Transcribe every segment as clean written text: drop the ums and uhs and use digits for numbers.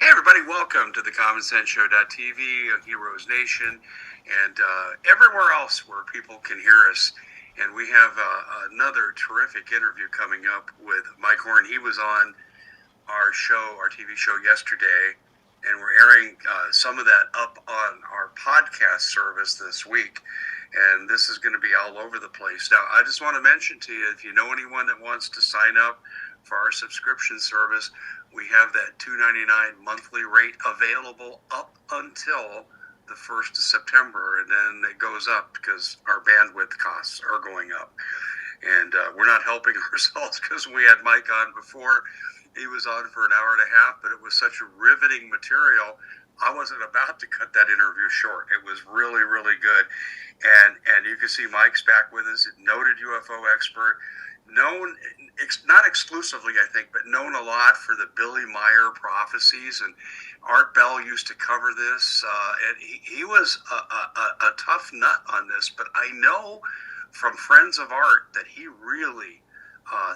Hey everybody, welcome to the CommonSenseShow.tv, Heroes Nation, and everywhere else where people can hear us. And we have another terrific interview coming up with Mike Horn. He was on our show, our TV show yesterday, and we're airing some of that up on our podcast service this week. And this is going to be all over the place. Now, I just want to mention to you, if you know anyone that wants to sign up for our subscription service, we have that $2.99 monthly rate available up until the 1st of September, and then it goes up because our bandwidth costs are going up. And we're not helping ourselves because we had Mike on before. He was on for an hour and a half, but it was such a riveting material. I wasn't about to cut that interview short. It was really, really good. And you can see Mike's back with us, noted UFO expert, known, not exclusively, I think, but known a lot for the Billy Meier Prophecies. And Art Bell used to cover this. And he was a tough nut on this, but I know from friends of Art that he really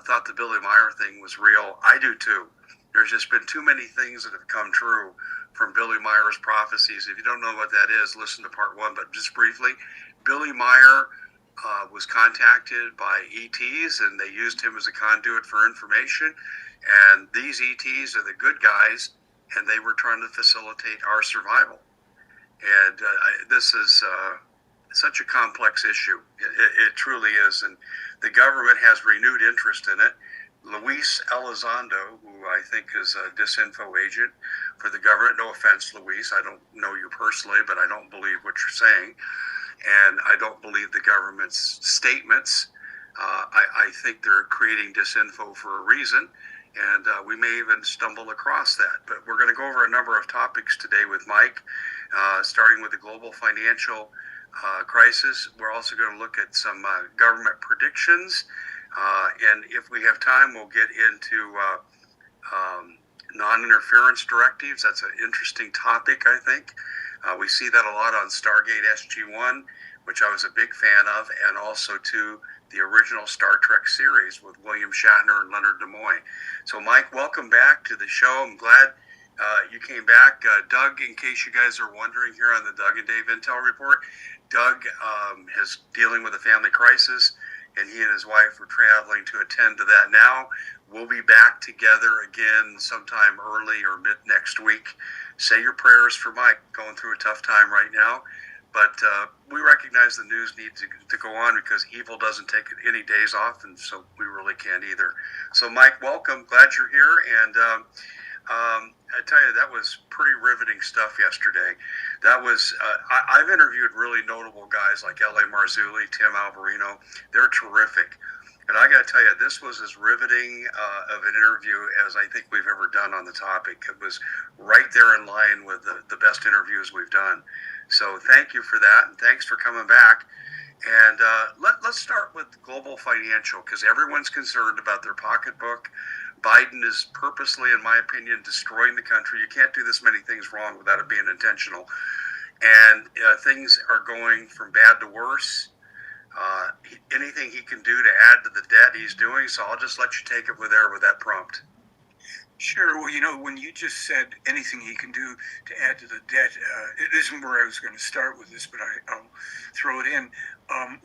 thought the Billy Meier thing was real. I do too. There's just been too many things that have come true from Billy Meier's Prophecies. If you don't know what that is, listen to part one. But just briefly, Billy Meier was contacted by ETs, and they used him as a conduit for information. And these ETs are the good guys, and they were trying to facilitate our survival. And this is such a complex issue. It truly is. And the government has renewed interest in it. Luis Elizondo, who I think is a disinfo agent for the government. No offense, Luis. I don't know you personally, but I don't believe what you're saying. And I don't believe the government's statements. I think they're creating disinfo for a reason. And we may even stumble across that. But we're going to go over a number of topics today with Mike, starting with the global financial crisis. We're also going to look at some government predictions. And if we have time, we'll get into non-interference directives. That's an interesting topic, I think. We see that a lot on Stargate SG-1, which I was a big fan of, and also to the original Star Trek series with William Shatner and Leonard Nimoy. So, Mike, welcome back to the show. I'm glad you came back. Doug, in case you guys are wondering here on the Doug and Dave Intel Report, Doug is dealing with a family crisis, and he and his wife are traveling to attend to that now. We'll be back together again sometime early or mid next week. Say your prayers for Mike, going through a tough time right now. But we recognize the news needs to go on because evil doesn't take any days off, and so we really can't either. So, Mike, welcome. Glad you're here. And I tell you, that was pretty riveting stuff yesterday. That was, I've interviewed really notable guys like L.A. Marzulli, Tim Alvarino. They're terrific. And I got to tell you, this was as riveting of an interview as I think we've ever done on the topic. It was right there in line with the best interviews we've done. So thank you for that, and thanks for coming back. And let's start with global financial, because everyone's concerned about their pocketbook. Biden is purposely, in my opinion, destroying the country. You can't do this many things wrong without it being intentional. And things are going from bad to worse. Anything he can do to add to the debt, he's doing. So I'll just let you take it with that prompt. Sure. Well, when you just said anything he can do to add to the debt, it isn't where I was going to start with this, but I'll throw it in.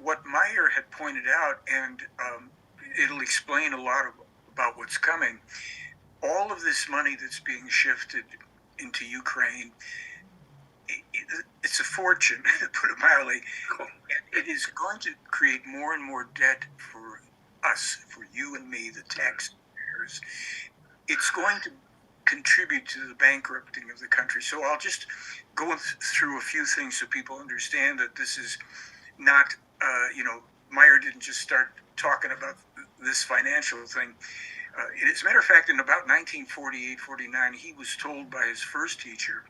What Meier had pointed out, and it'll explain a lot about what's coming, all of this money that's being shifted into Ukraine, it's a fortune, to put it mildly. It is going to create more and more debt for us, for you and me, the taxpayers. It's going to contribute to the bankrupting of the country. So I'll just go through a few things so people understand that this is not, Meier didn't just start talking about this financial thing. As a matter of fact, in about 1948-49, he was told by his first teacher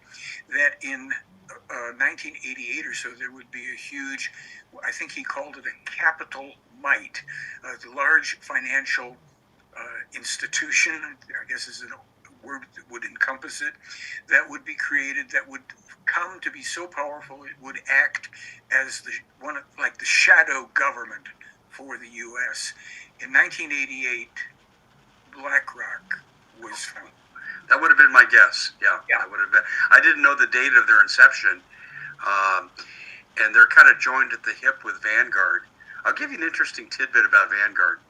that in 1988 or so, there would be a huge, I think he called it a capital might, the large financial institution, I guess is a word that would encompass it, that would be created, that would come to be so powerful it would act as the shadow government for the U.S. In 1988, BlackRock was founded. That would have been my guess. Yeah, Yeah. that would have been. I didn't know the date of their inception, um, and they're kind of joined at the hip with Vanguard. I'll give you an interesting tidbit about Vanguard.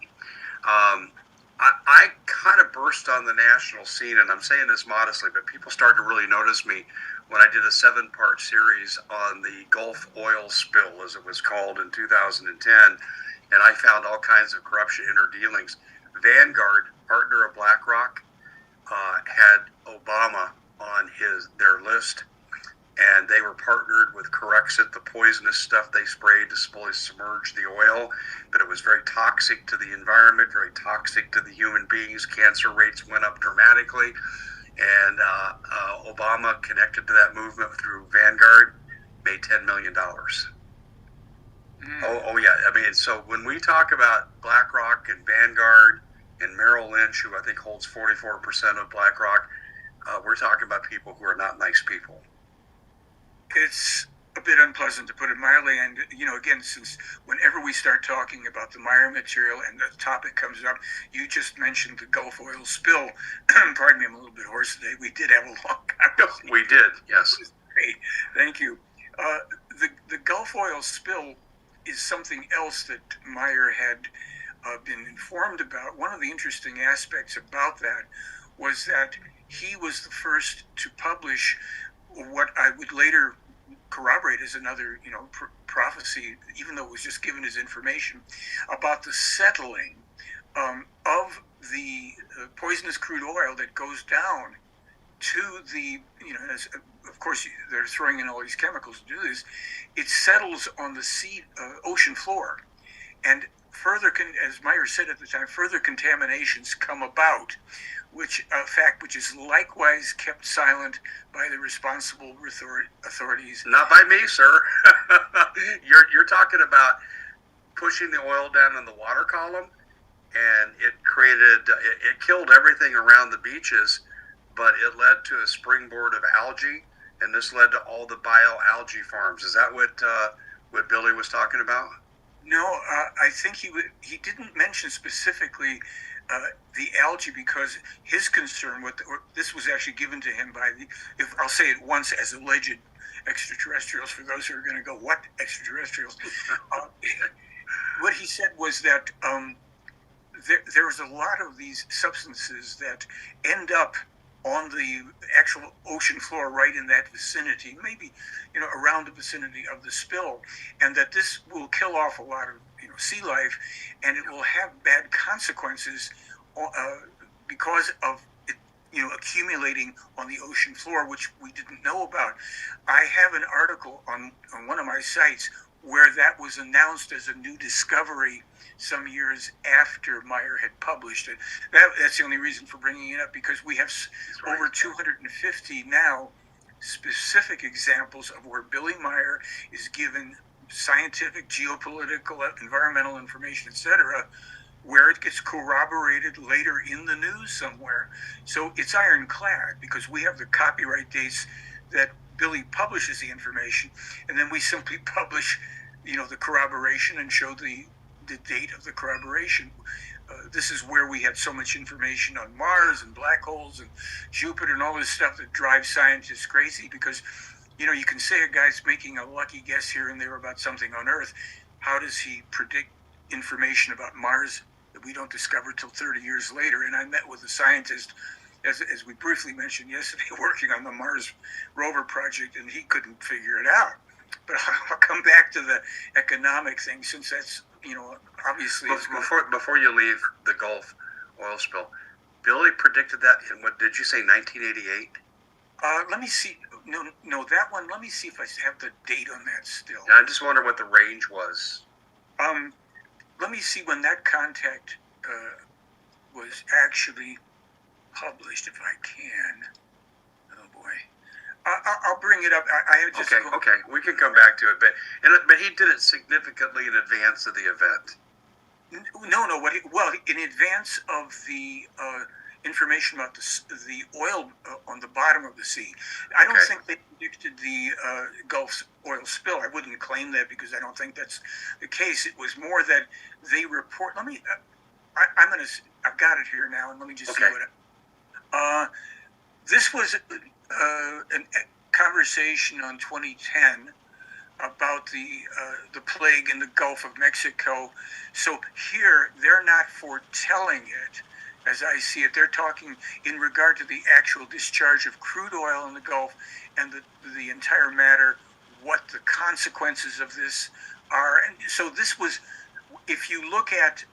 Um, I kind of burst on the national scene, and I'm saying this modestly, but people started to really notice me when I did a 7-part series on the Gulf oil spill, as it was called, in 2010, and I found all kinds of corruption interdealings. Vanguard, partner of BlackRock, had Obama on their list, and they were partnered with Corexit, the poisonous stuff they sprayed to slowly submerge the oil, but it was very toxic to the environment, very toxic to the human beings. Cancer rates went up dramatically, and Obama, connected to that movement through Vanguard, made $10 million. Oh yeah. I mean, so when we talk about BlackRock and Vanguard and Merrill Lynch, who I think holds 44% of BlackRock, we're talking about people who are not nice people. It's a bit unpleasant, to put it mildly. And, again, since whenever we start talking about the Meier material and the topic comes up, you just mentioned the Gulf oil spill. Pardon me, I'm a little bit hoarse today. We did have a long conversation. We did, yes. Great, thank you. The Gulf oil spill is something else that Meier had been informed about. One of the interesting aspects about that was that he was the first to publish what I would later corroborate as another, prophecy, even though it was just given as information, about the settling of the poisonous crude oil that goes down to the, as, of course, they're throwing in all these chemicals to do this. It settles on the ocean floor, and further, as Meier said at the time, further contaminations come about, which is likewise kept silent by the responsible authorities. Not by me, sir. You're talking about pushing the oil down in the water column, and it killed everything around the beaches, but it led to a springboard of algae, and this led to all the bioalgae farms. Is that what Billy was talking about? No, I think he didn't mention specifically the algae, because his concern this was actually given to him by if I'll say it once, as alleged extraterrestrials, for those who are going to go, what extraterrestrials? What he said was that there was a lot of these substances that end up on the actual ocean floor, right in that vicinity, maybe around the vicinity of the spill, and that this will kill off a lot of sea life, and it will have bad consequences because of it accumulating on the ocean floor, which we didn't know about. I have an article on one of my sites where that was announced as a new discovery some years after Meier had published it. That's the only reason for bringing it up, because we have over 250 now specific examples of where Billy Meier is given scientific, geopolitical, environmental information, etc., where it gets corroborated later in the news somewhere. So it's ironclad, because we have the copyright dates that Billy publishes the information, and then we simply publish, the corroboration and show the date of the corroboration. This is where we had so much information on Mars and black holes and Jupiter and all this stuff that drives scientists crazy, because you can say a guy's making a lucky guess here and there about something on Earth. How does he predict information about Mars that we don't discover till 30 years later? And I met with a scientist, as we briefly mentioned yesterday, working on the Mars rover project, and he couldn't figure it out. But I'll come back to the economic thing, since that's, obviously... Before you leave the Gulf oil spill, Billy predicted that in, what did you say, 1988? Let me see. No, that one, let me see if I have the date on that still. Yeah, I just wonder what the range was. Let me see when that contact was actually published, if I can. Oh boy, I'll bring it up. I have just okay. We can come back to it, but he did it significantly in advance of the event. No. In advance of the information about the oil on the bottom of the sea. I don't think they predicted the Gulf oil spill. I wouldn't claim that, because I don't think that's the case. It was more that they report. Let me. I've got it here now, and let me just see what. this was a conversation on 2010 about the plague in the Gulf of Mexico. So here they're not foretelling it, as I see it. They're talking in regard to the actual discharge of crude oil in the Gulf and the entire matter, what the consequences of this are. And so this was, if you look at,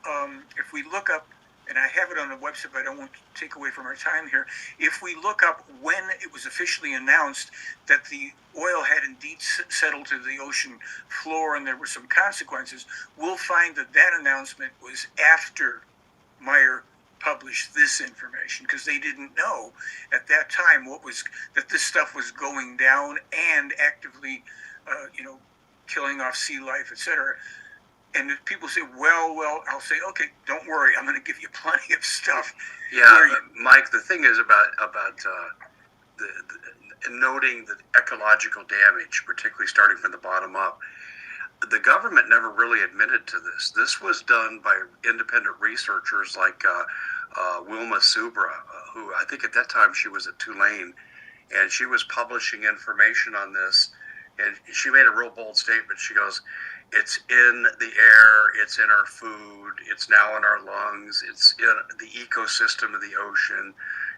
if we look up, and I have it on the website, but I don't want to take away from our time here. If we look up when it was officially announced that the oil had indeed settled to the ocean floor and there were some consequences, we'll find that that announcement was after Meier published this information, because they didn't know at that time that this stuff was going down and actively, killing off sea life, etc. And if people say, well, I'll say, okay, don't worry, I'm going to give you plenty of stuff. Yeah, Mike. The thing is about noting the ecological damage, particularly starting from the bottom up. The government never really admitted to this. This was done by independent researchers like Wilma Subra, who I think at that time she was at Tulane, and she was publishing information on this. And she made a real bold statement. She goes, "It's in the air, it's in our food, it's now in our lungs, it's in the ecosystem of the ocean,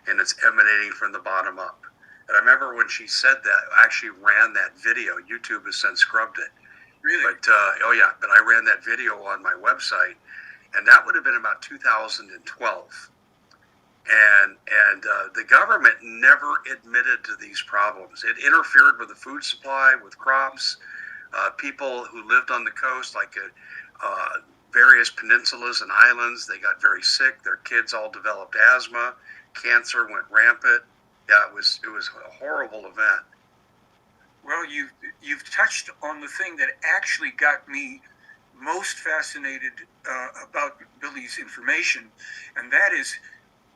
and it's emanating from the bottom up." And I remember when she said that, I actually ran that video. YouTube has since scrubbed it. Really? But, but I ran that video on my website, and that would have been about 2012. And the government never admitted to these problems. It interfered with the food supply, with crops. People who lived on the coast, like various peninsulas and islands, they got very sick. Their kids all developed asthma. Cancer went rampant. Yeah, it was a horrible event. Well, you've touched on the thing that actually got me most fascinated about Billy's information, and that is,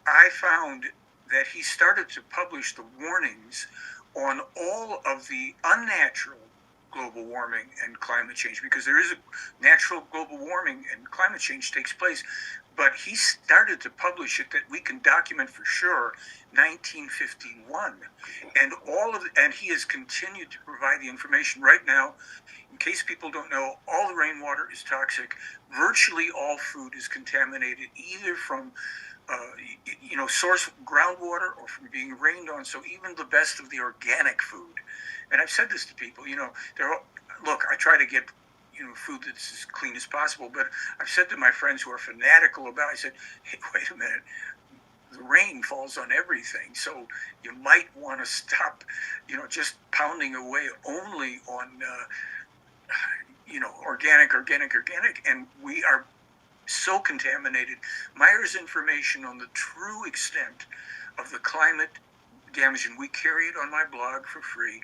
I found that he started to publish the warnings on all of the unnatural global warming and climate change, because there is a natural global warming and climate change takes place, but he started to publish it that we can document for sure 1951, and he has continued to provide the information right now. In case people don't know, all the rainwater is toxic. Virtually all food is contaminated, either from source groundwater or from being rained on. So even the best of the organic food, and I've said this to people, look, I try to get food that's as clean as possible, but I've said to my friends who are fanatical about it, I said, hey, wait a minute, the rain falls on everything, so you might want to stop, just pounding away only on, organic, and we are so contaminated. Meier's information on the true extent of the climate damage, and we carry it on my blog for free.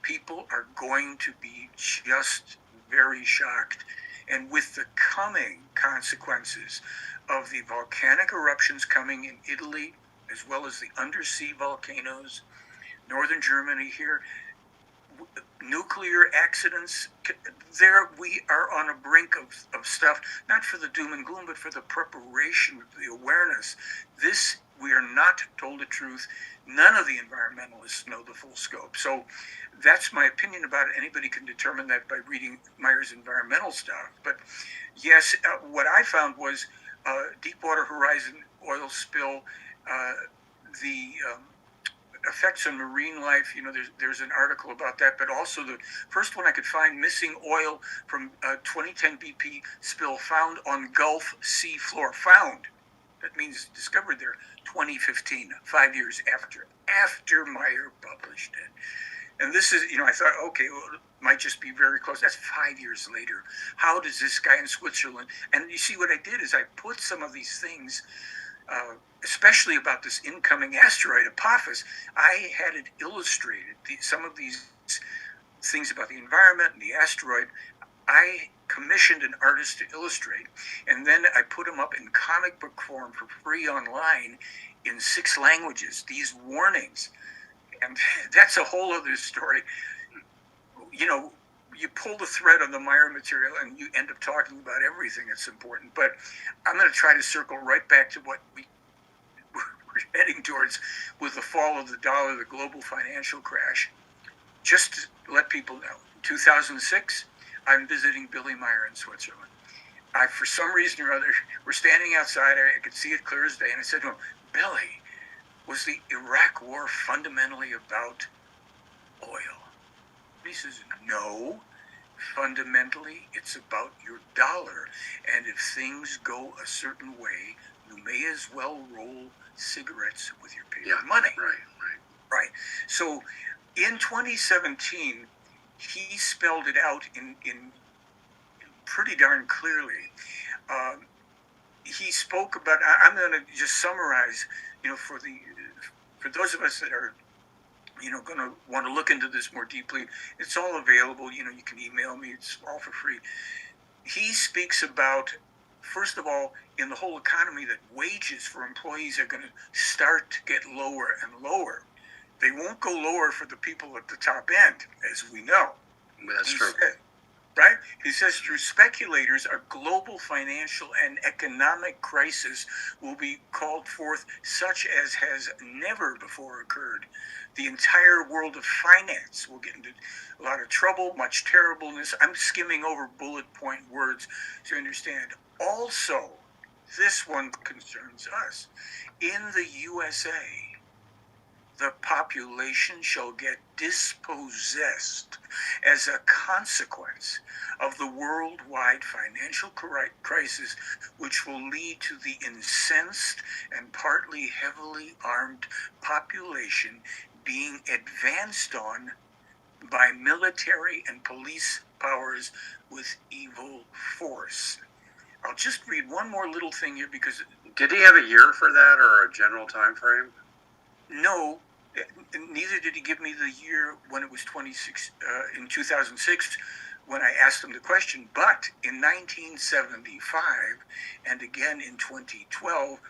People are going to be just very shocked. And with the coming consequences of the volcanic eruptions coming in Italy, as well as the undersea volcanoes, northern Germany here, nuclear accidents, there we are on a brink of stuff, not for the doom and gloom, but for the preparation, the awareness. This, we are not told the truth. None of the environmentalists know the full scope. So that's my opinion about it. Anybody can determine that by reading Meier's environmental stuff. But yes, what I found was Deepwater Horizon oil spill, the effects on marine life. There's an article about that, but also the first one I could find, missing oil from 2010 BP spill found on Gulf sea floor. Found. That means discovered there 2015, 5 years after Meier published it. And this is, I thought, okay, well, it might just be very close. That's 5 years later. How does this guy in Switzerland? And you see, what I did is I put some of these things, especially about this incoming asteroid, Apophis, I had it illustrated. Some of these things about the environment and the asteroid, I commissioned an artist to illustrate, and then I put them up in comic book form for free online in 6 languages, these warnings. And that's a whole other story. You pull the thread on the Meier material and you end up talking about everything that's important. But I'm going to try to circle right back to what we were heading towards with the fall of the dollar, the global financial crash. Just to let people know, in 2006, I'm visiting Billy Meier in Switzerland. For some reason or other, we're standing outside. I could see it clear as day. And I said to him, Billy, was the Iraq war fundamentally about oil? He says, no. Fundamentally, it's about your dollar. And if things go a certain way, you may as well roll cigarettes with your paper money. Right. So in 2017, he spelled it out in pretty darn clearly. He spoke about, I'm going to just summarize, for those of us that are, going to want to look into this more deeply, it's all available. You can email me, it's all for free. He speaks about, first of all, in the whole economy, that wages for employees are going to start to get lower and lower. They won't go lower for the people at the top end, as we know. That's true. Right? He says through speculators, a global financial and economic crisis will be called forth such as has never before occurred. The entire world of finance will get into a lot of trouble, much terribleness. I'm skimming over bullet point words to understand. Also, this one concerns us. In the USA, the population shall get dispossessed as a consequence of the worldwide financial crisis, which will lead to the incensed and partly heavily armed population being advanced on by military and police powers with evil force. I'll just read one more little thing here because... Did he have a year for that or a general time frame? No. Neither did he give me the year when it was in 2006 when I asked him the question. But in 1975 and again in 2012,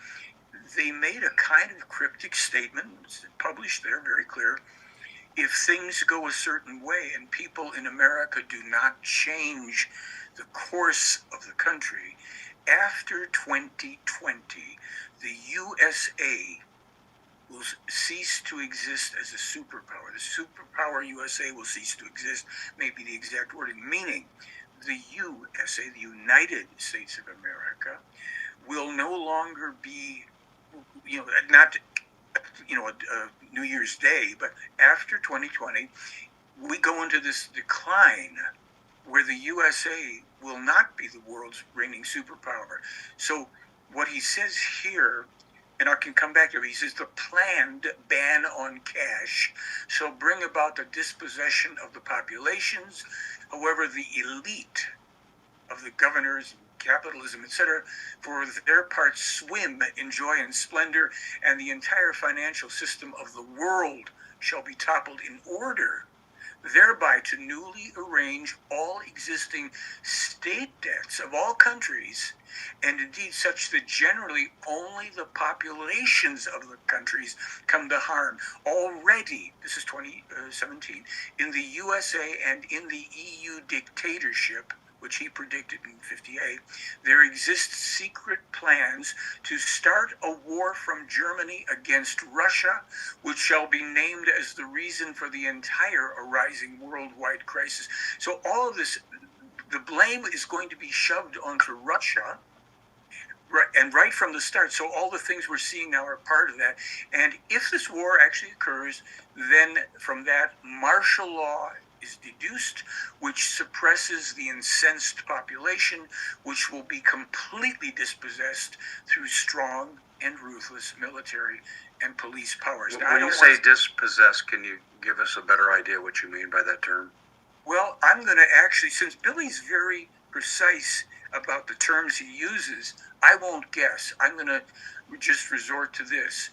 they made a kind of cryptic statement, published there, very clear. If things go a certain way and people in America do not change the course of the country, after 2020, the USA will cease to exist as a superpower. The superpower USA will cease to exist, may be the exact wording, meaning the USA, the United States of America, will no longer be, not, a New Year's Day, but after 2020, we go into this decline where the USA will not be the world's reigning superpower. So what he says here, and I can come back to it. He says the planned ban on cash shall bring about the dispossession of the populations. However, the elite of the governors, capitalism, etc., for their part swim in joy and splendor, and the entire financial system of the world shall be toppled in order thereby to newly arrange all existing state debts of all countries, and indeed such that generally only the populations of the countries come to harm. Already, this is 2017, in the USA and in the EU dictatorship, which he predicted in 58, there exist secret plans to start a war from Germany against Russia, which shall be named as the reason for the entire arising worldwide crisis. So all of this, the blame is going to be shoved onto Russia, and right from the start. So all the things we're seeing now are part of that. And if this war actually occurs, then from that, martial law is deduced, which suppresses the incensed population, which will be completely dispossessed through strong and ruthless military and police powers. Now, when you say dispossessed, can you give us a better idea what you mean by that term? Well, I'm going to actually, since Billy's very precise about the terms he uses, I won't guess. I'm going to just resort to this.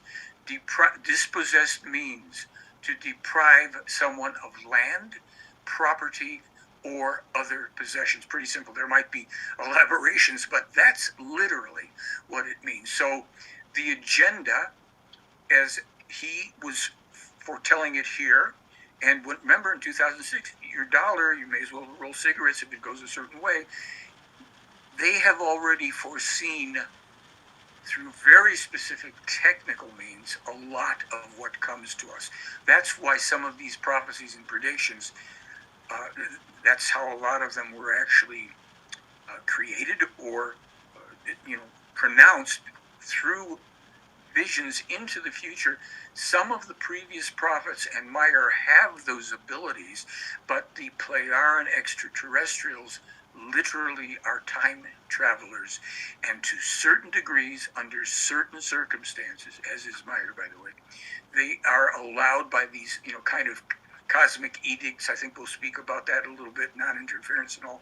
Dispossessed means to deprive someone of land, property, or other possessions. Pretty simple. There might be elaborations, but that's literally what it means. So the agenda, as he was foretelling it here, and remember in 2006, your dollar, you may as well roll cigarettes if it goes a certain way. They have already foreseen through very specific technical means a lot of what comes to us. That's why some of these prophecies and predictions, that's how a lot of them were actually created or pronounced through visions into the future. Some of the previous prophets and Meier have those abilities, but the Playaran extraterrestrials literally are time travelers, and to certain degrees, under certain circumstances, as is Meier, by the way, they are allowed by these, kind of cosmic edicts. I think we'll speak about that a little bit, non-interference and all.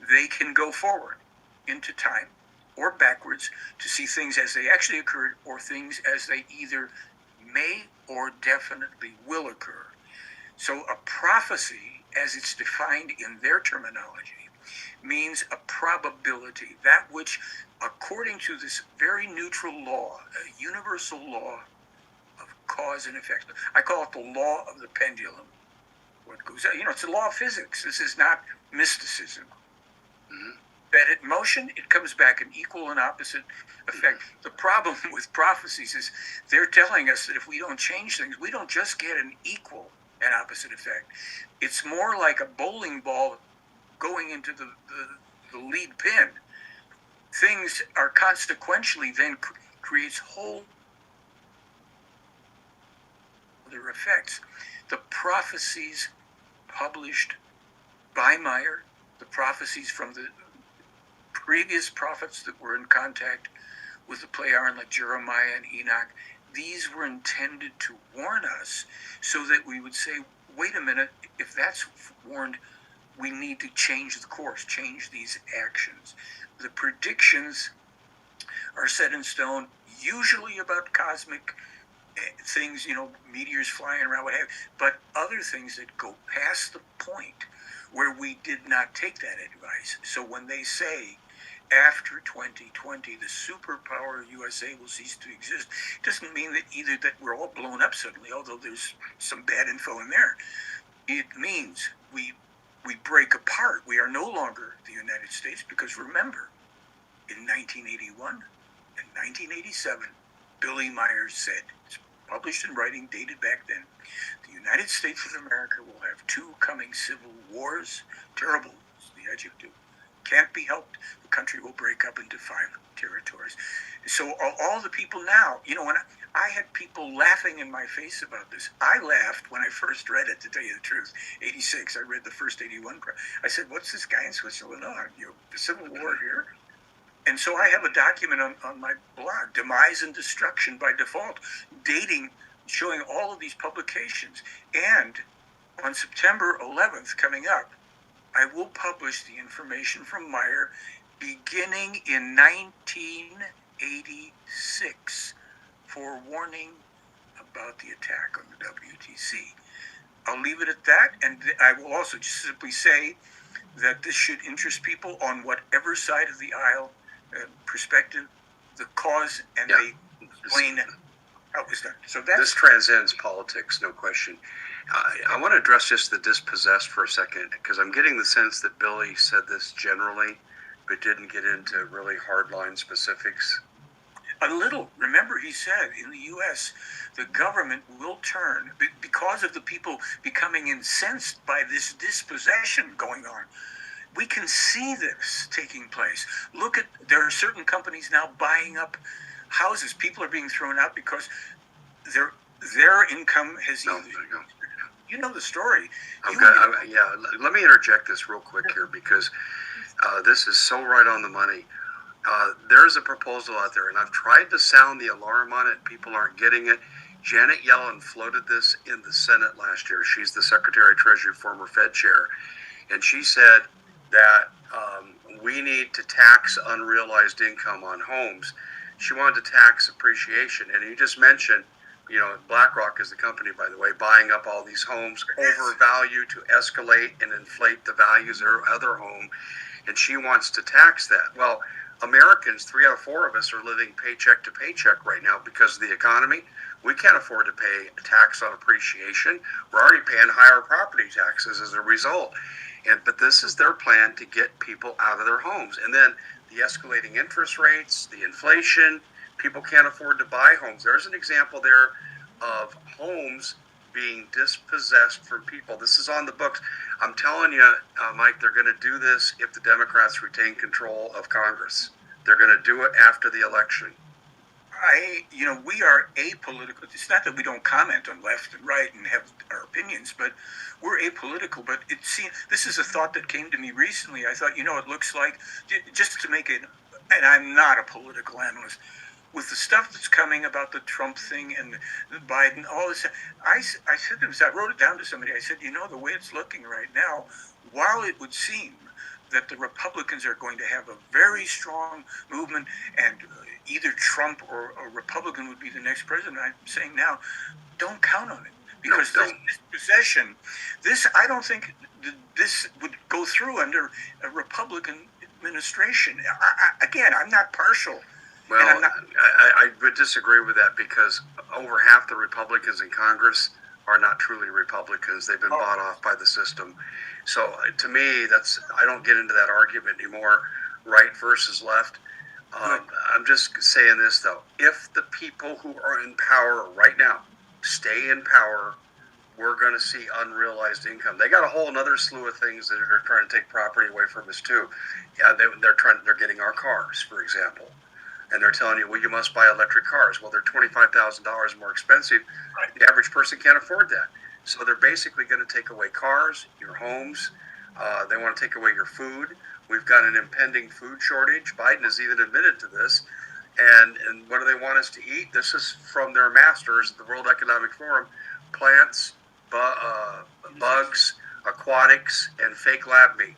They can go forward into time or backwards to see things as they actually occurred, or things as they either may or definitely will occur. So a prophecy, as it's defined in their terminology, means a probability, that which, according to this very neutral law, a universal law of cause and effect. I call it the law of the pendulum. What goes out, it's the law of physics. This is not mysticism. Mm-hmm. That in motion, it comes back in equal and opposite effect. The problem with prophecies is they're telling us that if we don't change things, we don't just get an equal and opposite effect. It's more like a bowling ball going into the lead pin. Things are consequentially then creates whole other effects. The prophecies published by Meier, the prophecies from the previous prophets that were in contact with the Playaran, like Jeremiah and Enoch, these were intended to warn us so that we would say, wait a minute, if that's warned, we need to change the course, change these actions. The predictions are set in stone, usually about cosmic things, meteors flying around, what have you, but other things that go past the point where we did not take that advice. So when they say, after 2020, the superpower USA will cease to exist, it doesn't mean that either that we're all blown up suddenly, although there's some bad info in there. It means we break apart. We are no longer the United States, because remember, in 1981 and 1987, Billy Meier said, it's published in writing, dated back then, the United States of America will have two coming civil wars. Terrible is the adjective. Can't be helped. The country will break up into 5 territories. So all the people now, when I had people laughing in my face about this. I laughed when I first read it, to tell you the truth. 86, I read the first 81. I said, what's this guy in Switzerland on? The Civil War here? And so I have a document on my blog, Demise and Destruction by Default, dating, showing all of these publications. And on September 11th, coming up, I will publish the information from Meier beginning in 1986 for warning about the attack on the WTC. I'll leave it at that, and I will also just simply say that this should interest people on whatever side of the aisle perspective, the cause, and they explain how it was done. So this transcends politics, no question. I want to address just the dispossessed for a second, because I'm getting the sense that Billy said this generally, but didn't get into really hardline specifics. A little. Remember, he said in the U.S., the government will turn, because of the people becoming incensed by this dispossession going on. We can see this taking place. Look at, there are certain companies now buying up houses. People are being thrown out because their income has No, either... no. You know the story. Let me interject this real quick here, because this is so right on the money. There's a proposal out there, and I've tried to sound the alarm on it. People aren't getting it. Janet Yellen floated this in the Senate last year. She's the Secretary of Treasury, former Fed chair, and she said that we need to tax unrealized income on homes. She wanted to tax appreciation, and you just mentioned, BlackRock is the company, by the way, buying up all these homes, overvalued to escalate and inflate the values of their other home, and she wants to tax that. Well, Americans, 3 out of 4 of us, are living paycheck to paycheck right now because of the economy. We can't afford to pay a tax on appreciation. We're already paying higher property taxes as a result. But this is their plan to get people out of their homes. And then the escalating interest rates, the inflation, People can't afford to buy homes. There's an example there of homes being dispossessed from people. This is on the books. I'm telling you, Mike, they're going to do this if the Democrats retain control of Congress. They're going to do it after the election. We are apolitical. It's not that we don't comment on left and right and have our opinions, but we're apolitical. But this is a thought that came to me recently. I thought, it looks like, just to make it, and I'm not a political analyst, with the stuff that's coming about the Trump thing and the Biden, all this, I said to myself, I wrote it down to somebody. I said, the way it's looking right now, while it would seem that the Republicans are going to have a very strong movement and either Trump or a Republican would be the next president, I'm saying now, don't count on it. Because this dispossession, I don't think this would go through under a Republican administration. Again, I'm not partial. Well, I would disagree with that because over half the Republicans in Congress are not truly Republicans. They've been bought off by the system. So to me, I don't get into that argument anymore, right versus left. I'm just saying this, though. If the people who are in power right now stay in power, we're going to see unrealized income. They got a whole other slew of things that are trying to take property away from us, too. Yeah, they're getting our cars, for example. And they're telling you, well, you must buy electric cars. Well, they're $25,000 more expensive. Right. The average person can't afford that. So they're basically going to take away cars, your homes. They want to take away your food. We've got an impending food shortage. Biden has even admitted to this. And what do they want us to eat? This is from their masters at the World Economic Forum. Plants, bugs, aquatics, and fake lab meat.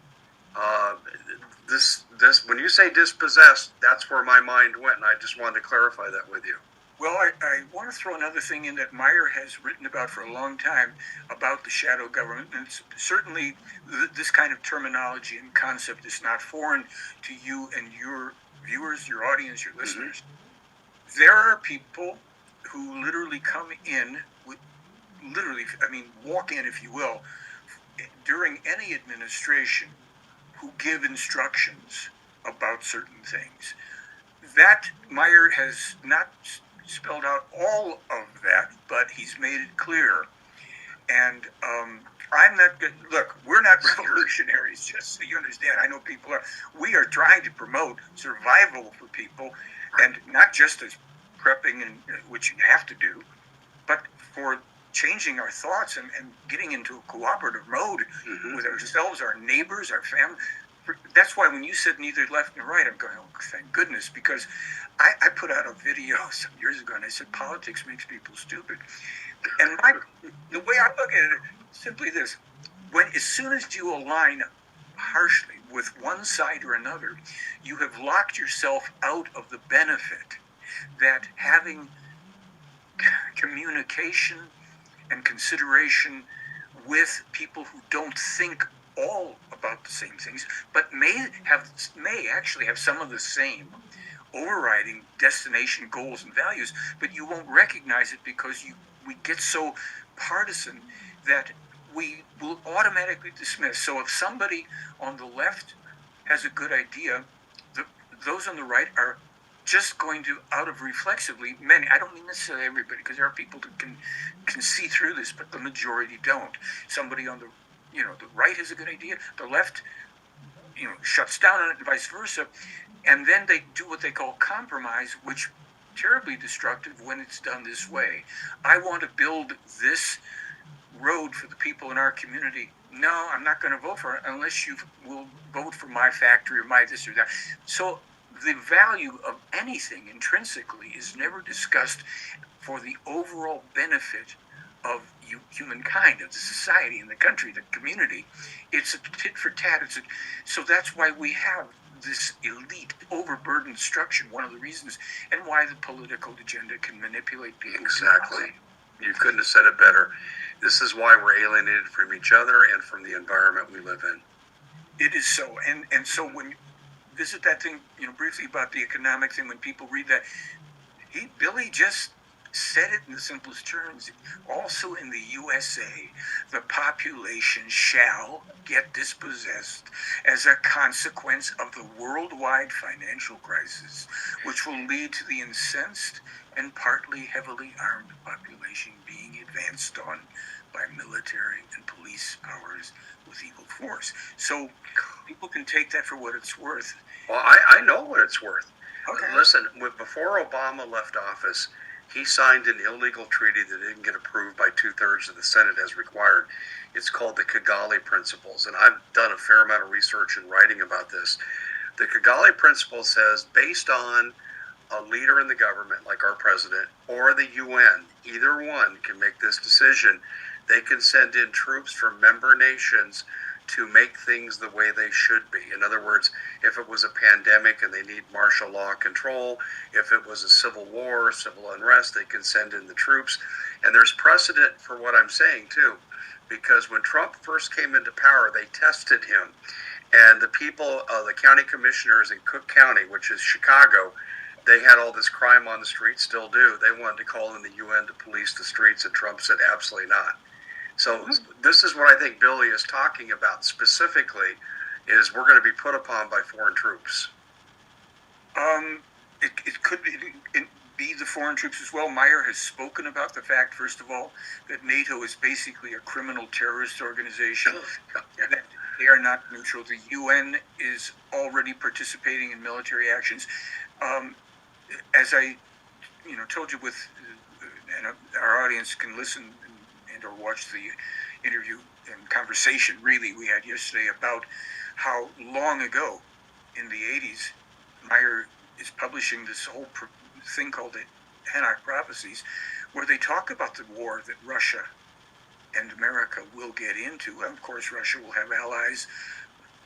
This when you say dispossessed, that's where my mind went, and I just wanted to clarify that with you. Well, I want to throw another thing in that Meier has written about for a long time about the shadow government. And it's certainly this kind of terminology and concept is not foreign to you and your viewers, your audience, your listeners. Mm-hmm. There are people who literally come in, walk in, if you will, during any administration who give instructions about certain things. That Meier has not spelled out all of that, but he's made it clear. And I'm not good. Look, we're not revolutionaries, just so you understand. I know people are. We are trying to promote survival for people, and not just as prepping, which you have to do, but for changing our thoughts and getting into a cooperative mode with ourselves, our neighbors, our family. That's why when you said neither left nor right, I'm going, oh, thank goodness, because I put out a video some years ago, and I said politics makes people stupid. And the way I look at it is simply this. As soon as you align harshly with one side or another, you have locked yourself out of the benefit that having communication and consideration with people who don't think all about the same things, but may actually have some of the same overriding destination goals and values, but you won't recognize it because we get so partisan that we will automatically dismiss. So if somebody on the left has a good idea, those on the right are just going to, out of reflexively, many, I don't mean necessarily everybody, because there are people that can see through this, but the majority don't. Somebody on the right has a good idea, the left, shuts down on it and vice versa, and then they do what they call compromise, which terribly destructive when it's done this way. I want to build this road for the people in our community. No, I'm not going to vote for it unless you will vote for my factory or my this or that. So the value of anything intrinsically is never discussed for the overall benefit of humankind, of the society, and the country, the community. It's a tit for tat. So that's why we have this elite, overburdened structure. One of the reasons, and why the political agenda can manipulate people. Exactly. You couldn't have said it better. This is why we're alienated from each other and from the environment we live in. It is so. And so when you visit that thing, briefly about the economic thing, when people read that, Billy just said it in the simplest terms. Also in the USA, the population shall get dispossessed as a consequence of the worldwide financial crisis, which will lead to the incensed and partly heavily armed population being advanced on by military and police powers with evil force. So people can take that for what it's worth. Well, I know what it's worth. Okay. Listen, before Obama left office, he signed an illegal treaty that didn't get approved by 2/3 of the Senate as required. It's called the Kigali Principles, and I've done a fair amount of research and writing about this. The Kigali Principle says, based on a leader in the government, like our president, or the UN, either one can make this decision. They can send in troops from member nations to make things the way they should be. In other words, if it was a pandemic and they need martial law control, if it was a civil war, civil unrest, they can send in the troops. And there's precedent for what I'm saying, too, because when Trump first came into power, they tested him. And the people, the county commissioners in Cook County, which is Chicago, they had all this crime on the streets, still do. They wanted to call in the UN to police the streets, and Trump said absolutely not. So this is what I think Billy is talking about specifically, is we're going to be put upon by foreign troops. It could be the foreign troops as well. Meier has spoken about the fact, first of all, that NATO is basically a criminal terrorist organization, that they are not neutral. The UN is already participating in military actions. As I told you, and our audience can listen and or watch the interview and conversation really we had yesterday about how long ago in the 80s Meier is publishing this whole thing called the Prophecies, where they talk about the war that Russia and America will get into. And of course, Russia will have allies,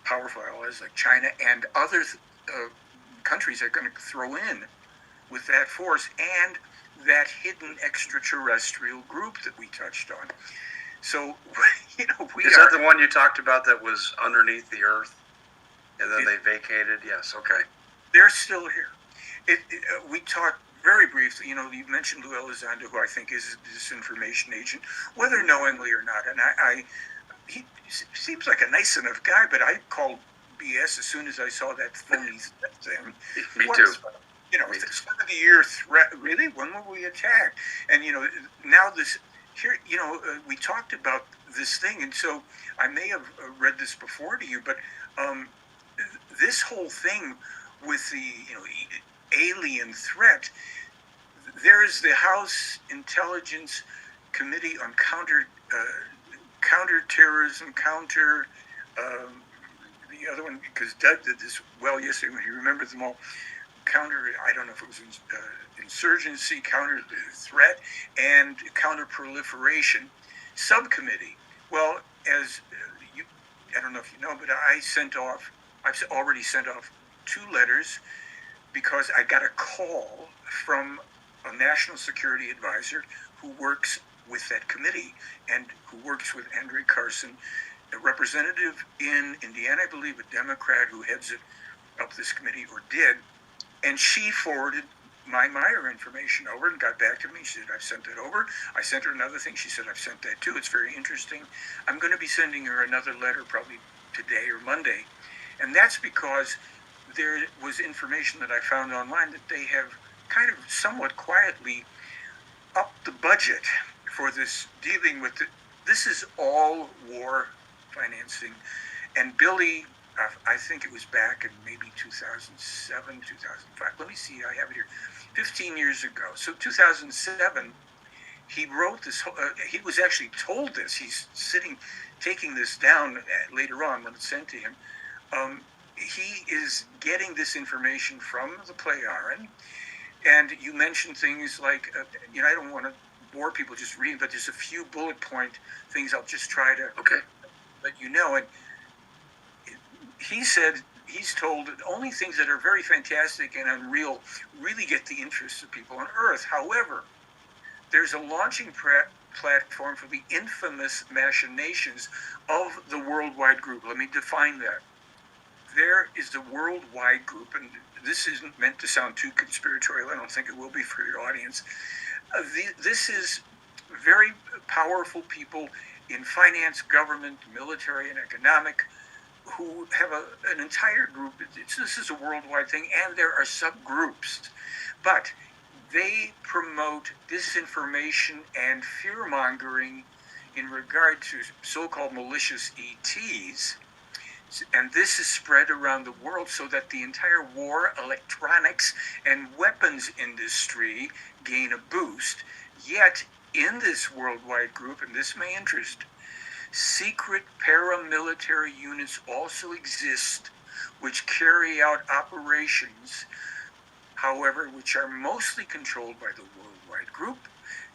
powerful allies like China and other countries are going to throw in with that force, and that hidden extraterrestrial group that we touched on. So, is that the one you talked about that was underneath the earth, and then they vacated? Yes, okay. They're still here. We talked very briefly. You mentioned Lou Elizondo, who I think is a disinformation agent, whether knowingly or not. And he seems like a nice enough guy, but I called BS as soon as I saw that phony thing. Me too. 70-year threat. Really? When will we attack? And now this here. We talked about this thing, and so I may have read this before to you, but this whole thing with the alien threat. There's the House Intelligence Committee on counterterrorism, the other one, because Doug did this well yesterday when he remembered them all. I don't know if it was insurgency, counter threat, and counter proliferation subcommittee. Well, as I don't know if you know, but I've already sent off 2 letters because I got a call from a national security advisor who works with that committee and who works with Andre Carson, a representative in Indiana, I believe, a Democrat who heads it up this committee, or did. And she forwarded my Meier information over and got back to me. She said, I've sent that over. I sent her another thing. She said, I've sent that too. It's very interesting. I'm going to be sending her another letter probably today or Monday. And that's because there was information that I found online that they have kind of somewhat quietly upped the budget for this, dealing with this is all war financing. And Billy, I think it was back in maybe 2007, 2005. Let me see, I have it here. 15 years ago. So 2007, he wrote this. He was actually told this. He's taking this down later on when it's sent to him. He is getting this information from the Playaran. And you mentioned things like, I don't want to bore people just reading, but there's a few bullet point things I'll just try to let you know. And he said he's told that only things that are very fantastic and unreal really get the interest of people on Earth. However, there's a launching platform for the infamous machinations of the worldwide group. Let me define that. There is the worldwide group, and this isn't meant to sound too conspiratorial. I don't think it will be for your audience. This is very powerful people in finance, government, military, and economic who have an entire group. This is a worldwide thing, and there are subgroups. But they promote disinformation and fear mongering in regard to so-called malicious ETs. And this is spread around the world so that the entire war, electronics, and weapons industry gain a boost. Yet, in this worldwide group, and this may interest, secret paramilitary units also exist which carry out operations, however, which are mostly controlled by the worldwide group.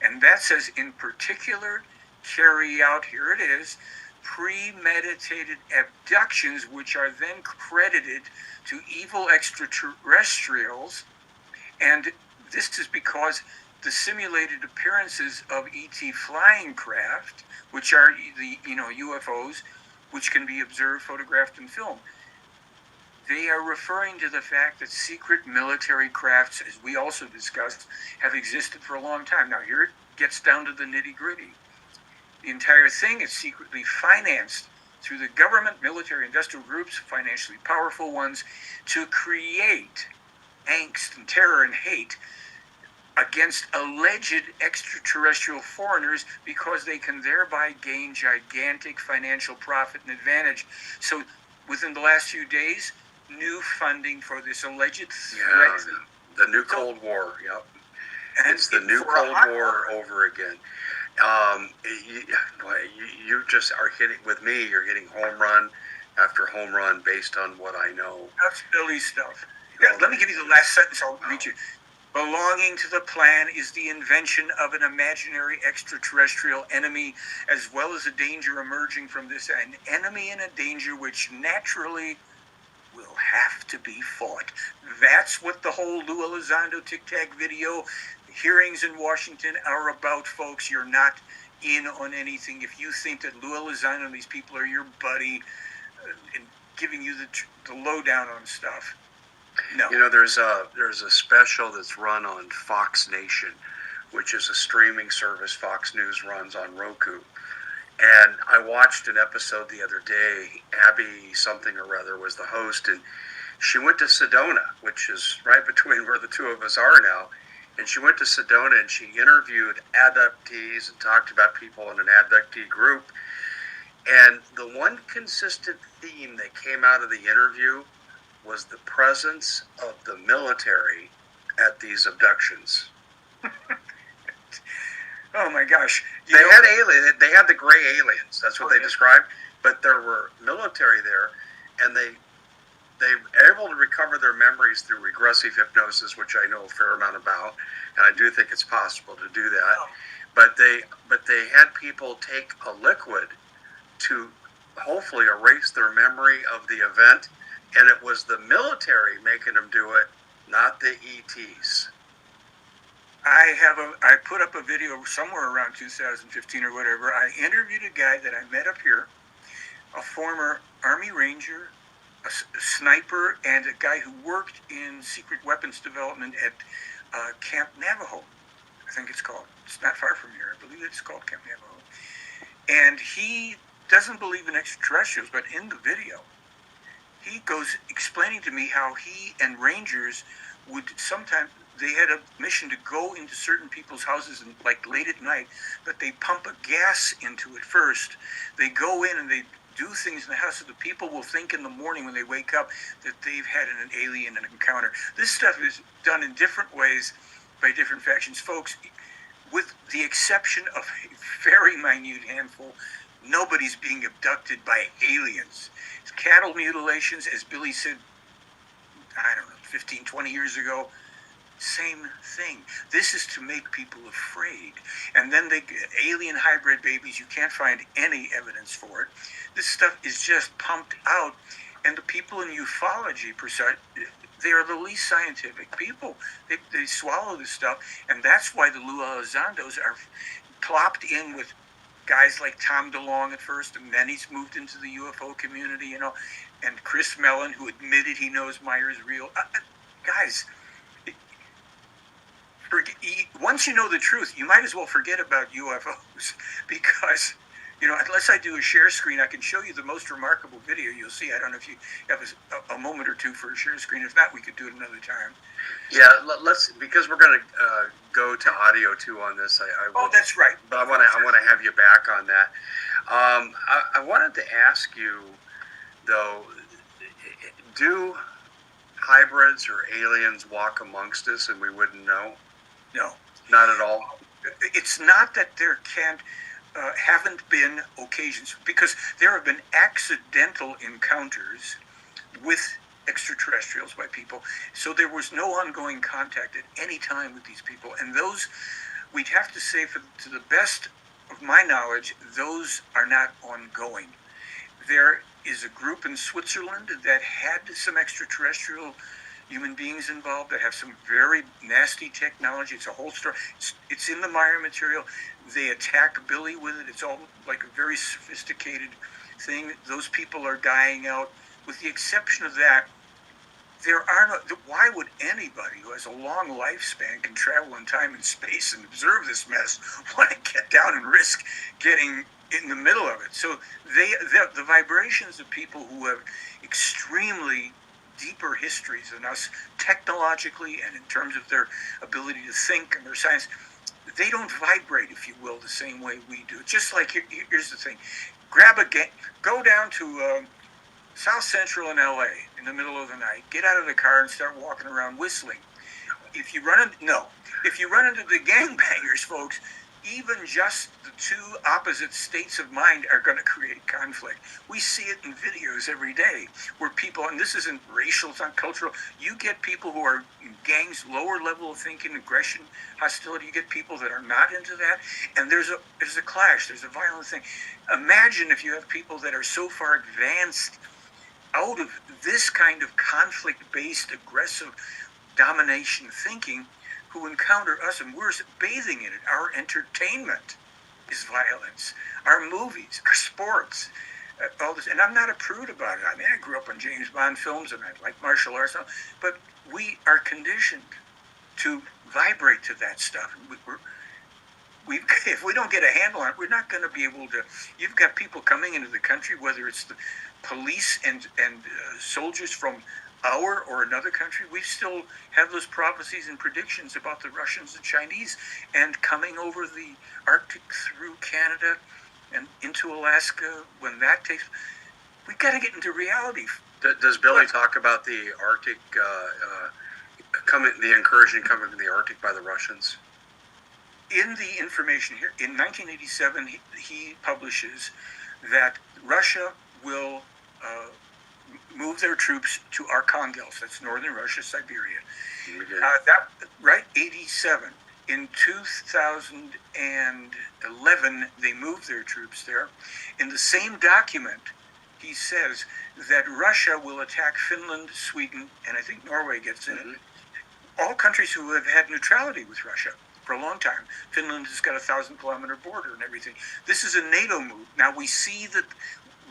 And that says, in particular, carry out, here it is, premeditated abductions, which are then credited to evil extraterrestrials. And this is because the simulated appearances of ET flying craft, which are the UFOs, which can be observed, photographed, and filmed. They are referring to the fact that secret military crafts, as we also discussed, have existed for a long time. Now, here it gets down to the nitty-gritty. The entire thing is secretly financed through the government, military, industrial groups, financially powerful ones, to create angst and terror and hate against alleged extraterrestrial foreigners because they can thereby gain gigantic financial profit and advantage. So within the last few days, new funding for this alleged threat. The new Cold War, yep. It's the new Cold War over again. You just are hitting, with me, you're hitting home run after home run based on what I know. That's Billy stuff. Yeah, let me give you the last sentence, I'll read you. Belonging to the plan is the invention of an imaginary extraterrestrial enemy, as well as a danger emerging from this, an enemy and a danger which naturally will have to be fought. That's what the whole Lou Elizondo Tic Tac video hearings in Washington are about, folks. You're not in on anything. If you think that Lou Elizondo and these people are your buddy and giving you the lowdown on stuff, no. There's a special that's run on Fox Nation, which is a streaming service Fox News runs on Roku. And I watched an episode the other day. Abby something or other was the host, and she went to Sedona, which is right between where the two of us are now. And she went to Sedona and she interviewed abductees and talked about people in an abductee group. And the one consistent theme that came out of the interview was the presence of the military at these abductions. Oh my gosh! They had the gray aliens. That's what they described. But there were military there, and they were able to recover their memories through regressive hypnosis, which I know a fair amount about, and I do think it's possible to do that. Oh. But they had people take a liquid to hopefully erase their memory of the event, and it was the military making them do it, not the ETs. I put up a video somewhere around 2015 or whatever. I interviewed a guy that I met up here, a former Army Ranger, a sniper, and a guy who worked in secret weapons development at Camp Navajo, I think it's called. It's not far from here. I believe it's called Camp Navajo. And he doesn't believe in extraterrestrials, but in the video, he goes explaining to me how he and Rangers would sometimes, they had a mission to go into certain people's houses and like late at night, but they pump a gas into it first. They go in and they do things in the house so the people will think in the morning when they wake up that they've had an alien encounter. This stuff is done in different ways by different factions. Folks, with the exception of a very minute handful, nobody's being abducted by aliens. It's cattle mutilations, as Billy said, I don't know, 15, 20 years ago. Same thing. This is to make people afraid. And then alien hybrid babies, you can't find any evidence for it. This stuff is just pumped out. And the people in ufology, they are the least scientific people. They swallow this stuff. And that's why the Lou Elizondos are plopped in with guys like Tom DeLonge at first, and then he's moved into the UFO community, and Chris Mellon, who admitted he knows Meyer's real. Guys, Once you know the truth, you might as well forget about UFOs because, unless I do a share screen, I can show you the most remarkable video you'll see. I don't know if you have a moment or two for a share screen. If not, we could do it another time. Yeah, let's, because we're going to go to audio too on this. Oh, that's right. But I want to have you back on that. I wanted to ask you though, do hybrids or aliens walk amongst us and we wouldn't know? No, not at all. It's not that there haven't been occasions, because there have been accidental encounters with extraterrestrials by people. So there was no ongoing contact at any time with these people. And those, we'd have to say, to the best of my knowledge, those are not ongoing. There is a group in Switzerland that had some extraterrestrial human beings involved that have some very nasty technology. It's a whole story. It's in the Meier material. They attack Billy with it. It's all like a very sophisticated thing. Those people are dying out. With the exception of that, there are no. Why would anybody who has a long lifespan, can travel in time and space and observe this mess, want to get down and risk getting in the middle of it? So the vibrations of people who have extremely deeper histories than us, technologically and in terms of their ability to think and their science, they don't vibrate, if you will, the same way we do. Just like, here's the thing: go down to South Central in LA in the middle of the night, get out of the car and start walking around whistling. If you run into the gangbangers, folks, even just the two opposite states of mind are going to create conflict. We see it in videos every day where people, and this isn't racial, it's not cultural, you get people who are in gangs, lower level of thinking, aggression, hostility. You get people that are not into that, and there's a clash, there's a violent thing. Imagine if you have people that are so far advanced out of this kind of conflict-based, aggressive domination thinking, who encounter us, and we're bathing in it. Our entertainment is violence. Our movies, our sports, all this. And I'm not a prude about it. I mean, I grew up on James Bond films, and I like martial arts, but we are conditioned to vibrate to that stuff. If we don't get a handle on it, we're not going to be able to. You've got people coming into the country, whether it's the police and soldiers from our or another country. We still have those prophecies and predictions about the Russians and Chinese and coming over the Arctic through Canada and into Alaska. When that takes, we've got to get into reality. Does Billy talk about the Arctic, the incursion coming to the Arctic by the Russians? In the information here, in 1987, he publishes that Russia will move their troops to Arkhangelsk, that's northern Russia, Siberia. That right, 87. In 2011, they moved their troops there. In the same document, he says that Russia will attack Finland, Sweden, and I think Norway gets in it. All countries who have had neutrality with Russia for a long time. Finland has got a 1,000-kilometer border and everything. This is a NATO move. Now we see that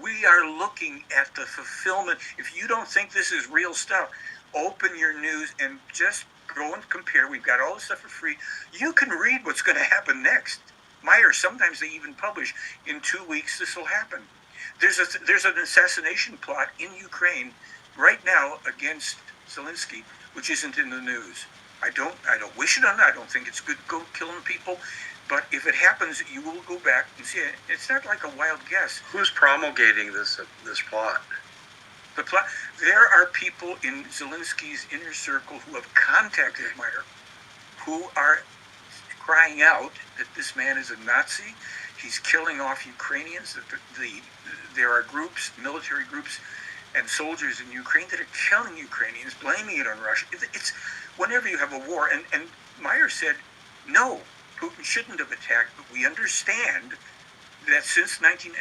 we are looking at the fulfillment. If you don't think this is real stuff, open your news and just go and compare. We've got all this stuff for free. You can read what's going to happen next. Meier, sometimes they even publish, in 2 weeks this will happen. There's an assassination plot in Ukraine right now against Zelensky, which isn't in the news. I don't wish it on that. I don't think it's good to go killing people. But if it happens, you will go back and see it. It's not like a wild guess. Who's promulgating this plot? The plot. There are people in Zelensky's inner circle who have contacted Meier, who are crying out that this man is a Nazi. He's killing off Ukrainians. There are groups, military groups, and soldiers in Ukraine that are killing Ukrainians, blaming it on Russia. It's whenever you have a war, and Meier said, no, Putin shouldn't have attacked, but we understand that since nothing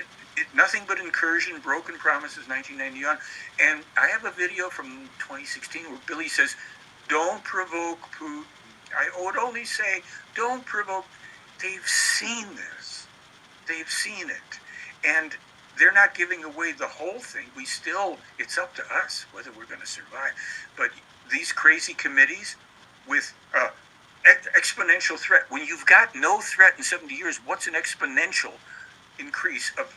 but incursion, broken promises, 1990 on, and I have a video from 2016 where Billy says, don't provoke Putin. I would only say, don't provoke. They've seen this. They've seen it. And they're not giving away the whole thing. It's up to us whether we're going to survive. But these crazy committees with exponential threat. When you've got no threat in 70 years, what's an exponential increase of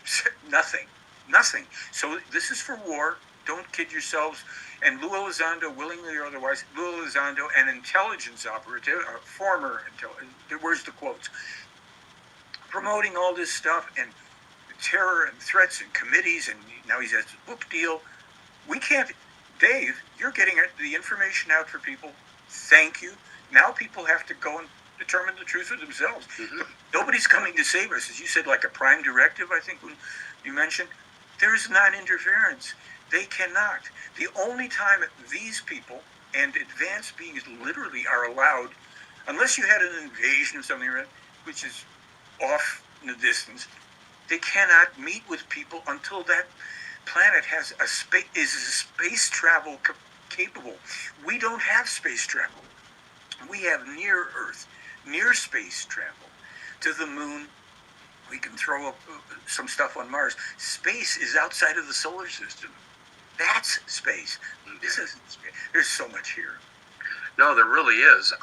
nothing? Nothing. So this is for war. Don't kid yourselves. And Lou Elizondo, willingly or otherwise, Lou Elizondo, an intelligence operative, a former where's the quotes? Promoting all this stuff and terror and threats and committees, and now he has a book deal. We can't, Dave, you're getting the information out for people. Thank you. Now people have to go and determine the truth for themselves. Mm-hmm. Nobody's coming to save us. As you said, like a prime directive, I think when you mentioned, there's non-interference. They cannot. The only time these people and advanced beings literally are allowed, unless you had an invasion of something, which is off in the distance, they cannot meet with people until that planet has is space travel capable. We don't have space travel. We have near Earth, near space travel to the moon. We can throw up some stuff on Mars. Space is outside of the solar system. That's space. This isn't space. There's so much here. No, there really is.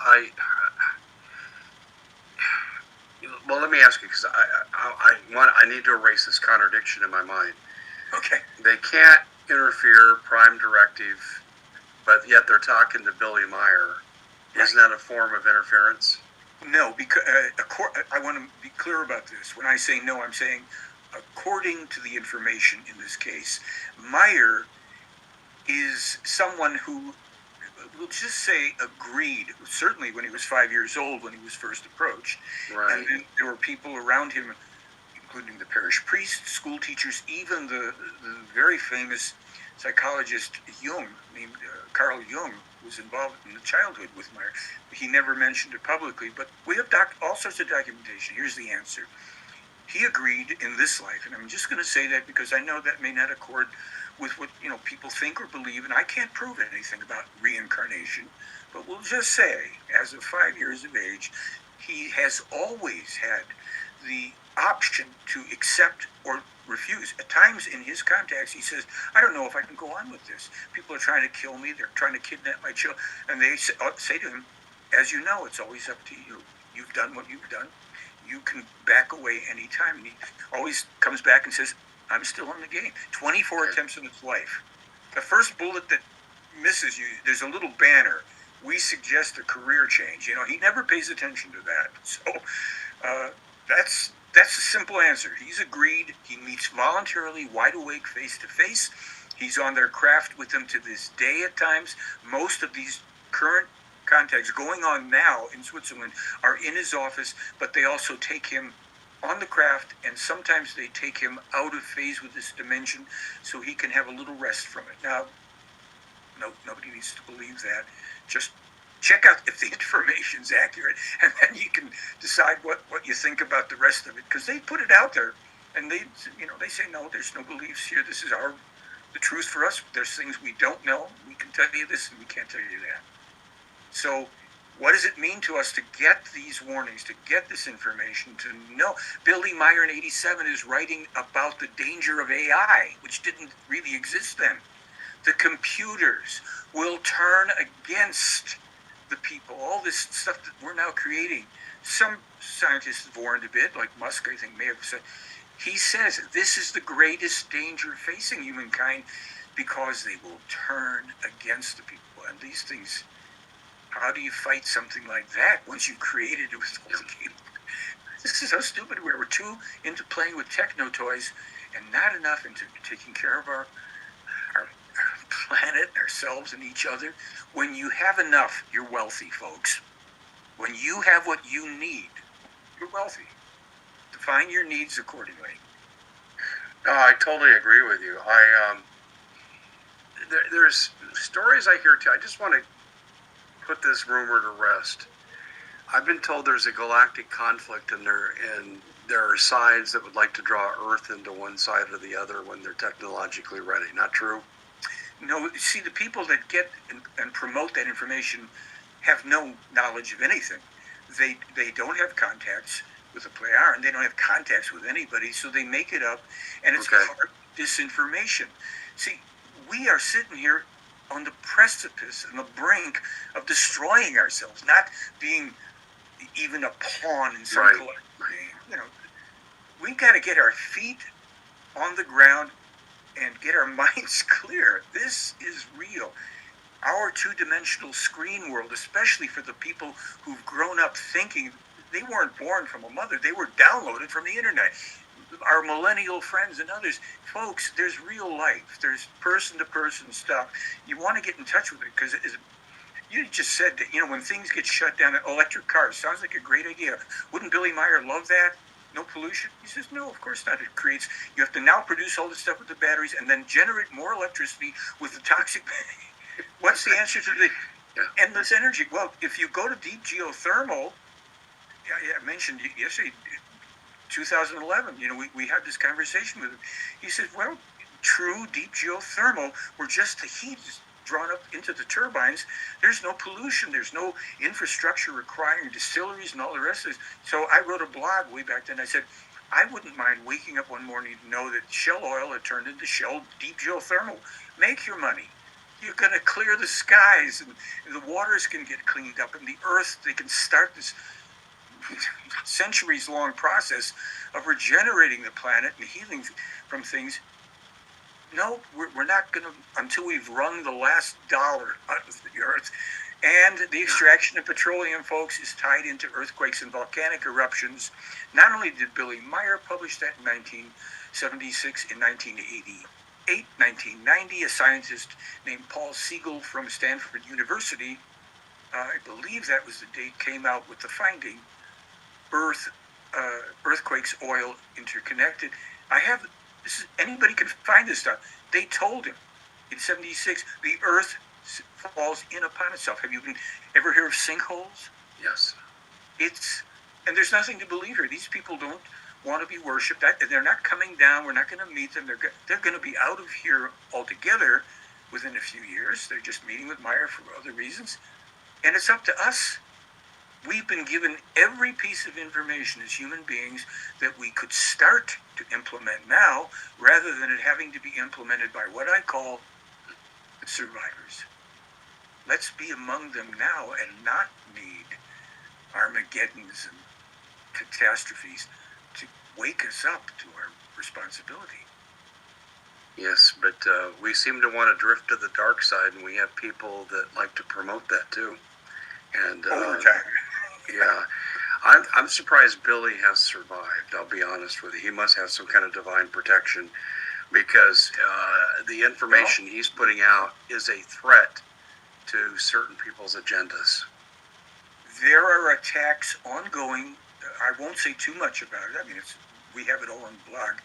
Well, let me ask you, because I need to erase this contradiction in my mind. Okay. They can't interfere, prime directive, but yet they're talking to Billy Meier. Right. Isn't that a form of interference? No, because I want to be clear about this. When I say no, I'm saying according to the information in this case, Meier is someone who, we'll just say, agreed, certainly when he was 5 years old when he was first approached. Right. And then there were people around him, including the parish priest, school teachers, even the very famous psychologist Jung, named Carl Jung, was involved in the childhood with Meier. He never mentioned it publicly, but we have all sorts of documentation. Here's the answer. He agreed in this life, and I'm just going to say that because I know that may not accord with what people think or believe, and I can't prove anything about reincarnation, but we'll just say, as of 5 years of age, he has always had the option to accept or refuse. At times in his contacts, he says, I don't know if I can go on with this. People are trying to kill me. They're trying to kidnap my children. And they say to him, as you know, it's always up to you. You've done what you've done. You can back away anytime. And he always comes back and says, I'm still in the game. 24 attempts in his life. The first bullet that misses you, there's a little banner. We suggest a career change. He never pays attention to that. So that's a simple answer. He's agreed. He meets voluntarily, wide awake, face to face. He's on their craft with them to this day at times. Most of these current contacts going on now in Switzerland are in his office, but they also take him on the craft, and sometimes they take him out of phase with this dimension so he can have a little rest from it. Now, nobody needs to believe that. Just check out if the information's accurate, and then you can decide what you think about the rest of it, because they put it out there, and they say, no, there's no beliefs here. This is the truth for us. There's things we don't know. We can tell you this, and we can't tell you that. So what does it mean to us to get these warnings, to get this information, to know? Billy Meier in 87 is writing about the danger of AI, which didn't really exist then. The computers will turn against the people. All this stuff that we're now creating. Some scientists have warned a bit, like Musk, I think, may have said. He says this is the greatest danger facing humankind because they will turn against the people. And these things, how do you fight something like that once you've created it with all the game? This is how stupid we are. We're too into playing with techno toys and not enough into taking care of our planet, ourselves, and each other. When you have enough, you're wealthy, folks. When you have what you need, you're wealthy. Define your needs accordingly. No, I totally agree with you. There's stories I hear too. I just want to put this rumor to rest. I've been told there's a galactic conflict, and there are sides that would like to draw Earth into one side or the other when they're technologically ready. Not true? No, see, the people that get and promote that information have no knowledge of anything. They don't have contacts with the player, and they don't have contacts with anybody, so they make it up, and it's part of disinformation. See, we are sitting here on the precipice and the brink of destroying ourselves, not being even a pawn in some Right. collective game. You know, we got to get our feet on the ground and get our minds clear. This is real. Our two-dimensional screen world, especially for the people who've grown up thinking they weren't born from a mother, they were downloaded from the internet. Our millennial friends and others, folks, there's real life. There's person-to-person stuff. You want to get in touch with it because you just said that, when things get shut down, electric cars sounds like a great idea. Wouldn't Billy Meier love that? No pollution? He says, no, of course not. You have to now produce all this stuff with the batteries and then generate more electricity with the toxic. What's the answer to the endless energy? Well, if you go to deep geothermal, I mentioned yesterday, 2011, we had this conversation with him. He said, well, true deep geothermal, where just the heat is drawn up into the turbines, there's no pollution, there's no infrastructure requiring distilleries and all the rest of it. So I wrote a blog way back then. I said, I wouldn't mind waking up one morning to know that Shell oil had turned into Shell deep geothermal. Make your money. You're going to clear the skies, and the waters can get cleaned up, and the earth, they can start this centuries-long process of regenerating the planet and healing from things. No, we're not going to until we've wrung the last dollar out of the earth. And the extraction of petroleum, folks, is tied into earthquakes and volcanic eruptions. Not only did Billy Meier publish that in 1976, in 1988, 1990, a scientist named Paul Siegel from Stanford University, I believe that was the date, came out with the finding, earthquakes, oil interconnected. Anybody can find this stuff. They told him in 76, the earth falls in upon itself. Have you ever heard of sinkholes? Yes. And there's nothing to believe here. These people don't want to be worshipped. They're not coming down. We're not going to meet them. They're going to be out of here altogether within a few years. They're just meeting with Meier for other reasons. And it's up to us. We've been given every piece of information as human beings that we could start to implement now, rather than it having to be implemented by what I call the survivors. Let's be among them now and not need Armageddons and catastrophes to wake us up to our responsibility. Yes, but we seem to want to drift to the dark side, and we have people that like to promote that too. And over time. Yeah, I'm surprised Billy has survived. I'll be honest with you. He must have some kind of divine protection, because the information he's putting out is a threat to certain people's agendas. There are attacks ongoing. I won't say too much about it. I mean, we have it all on the blog.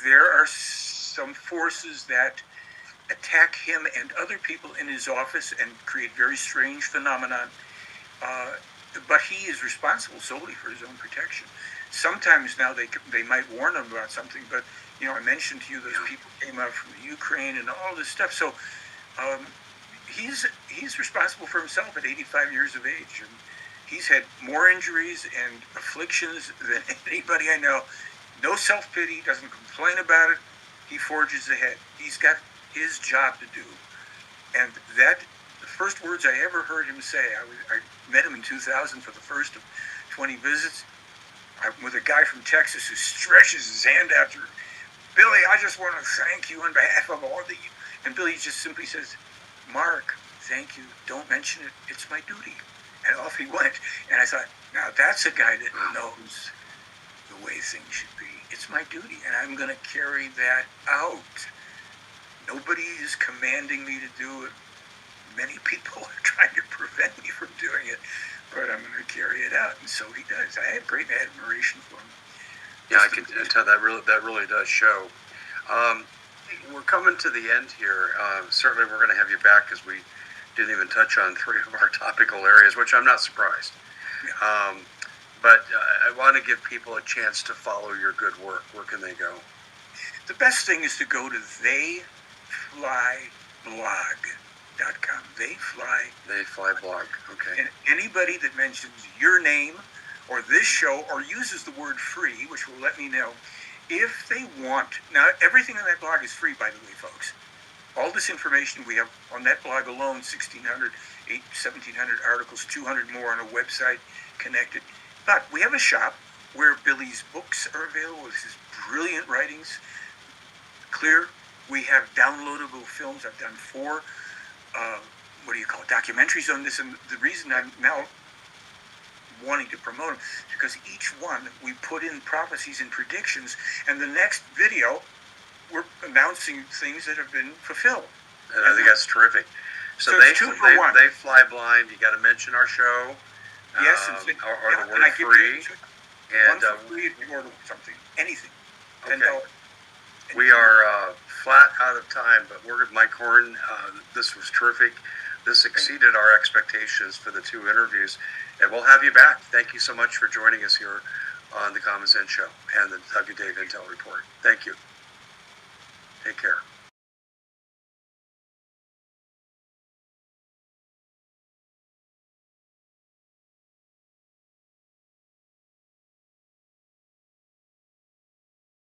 There are some forces that attack him and other people in his office and create very strange phenomenon. But he is responsible solely for his own protection. Sometimes now they might warn him about something, but I mentioned to you those people came out from the Ukraine and all this stuff. So he's responsible for himself at 85 years of age, and he's had more injuries and afflictions than anybody I know. No self-pity, doesn't complain about it. He forges ahead. He's got his job to do, and the first words I ever heard him say, I met him in 2000 for the first of 20 visits. I'm with a guy from Texas who stretches his hand out to Billy, I just want to thank you on behalf of all the... And Billy just simply says, Mark, thank you. Don't mention it. It's my duty. And off he went. And I thought, now that's a guy that knows the way things should be. It's my duty, and I'm going to carry that out. Nobody is commanding me to do it. Many people are trying to prevent me from doing it, but I'm going to carry it out, and so he does. I have great admiration for him. Yeah, I can tell that really does show. We're coming to the end here. Certainly, we're going to have you back, because we didn't even touch on 3 of our topical areas, which I'm not surprised. Yeah. But I want to give people a chance to follow your good work. Where can they go? The best thing is to go to theyflyblog.com. They Fly blog. Okay. And anybody that mentions your name or this show or uses the word free, which will let me know, if they want. Now, everything on that blog is free, by the way, folks. All this information we have on that blog alone, 1,600, 1,700 articles, 200 more on a website. connected. But we have a shop where Billy's books are available with his brilliant writings, clear. We have downloadable films. I've done 4, documentaries on this. And the reason I'm now wanting to promote them is because each one we put in prophecies and predictions. And the next video, we're announcing things that have been fulfilled. And I think that's terrific. So it's 2 for 1. They fly blind. You got to mention our show. Yes, or the word free. And 1 for free if you order something, anything. $10. Okay. We are flat out of time, but Mike Horn, this was terrific. This exceeded our expectations for the 2 interviews, and we'll have you back. Thank you so much for joining us here on the Common Sense Show and the Doug and Dave Intel Report. Thank you. Take care.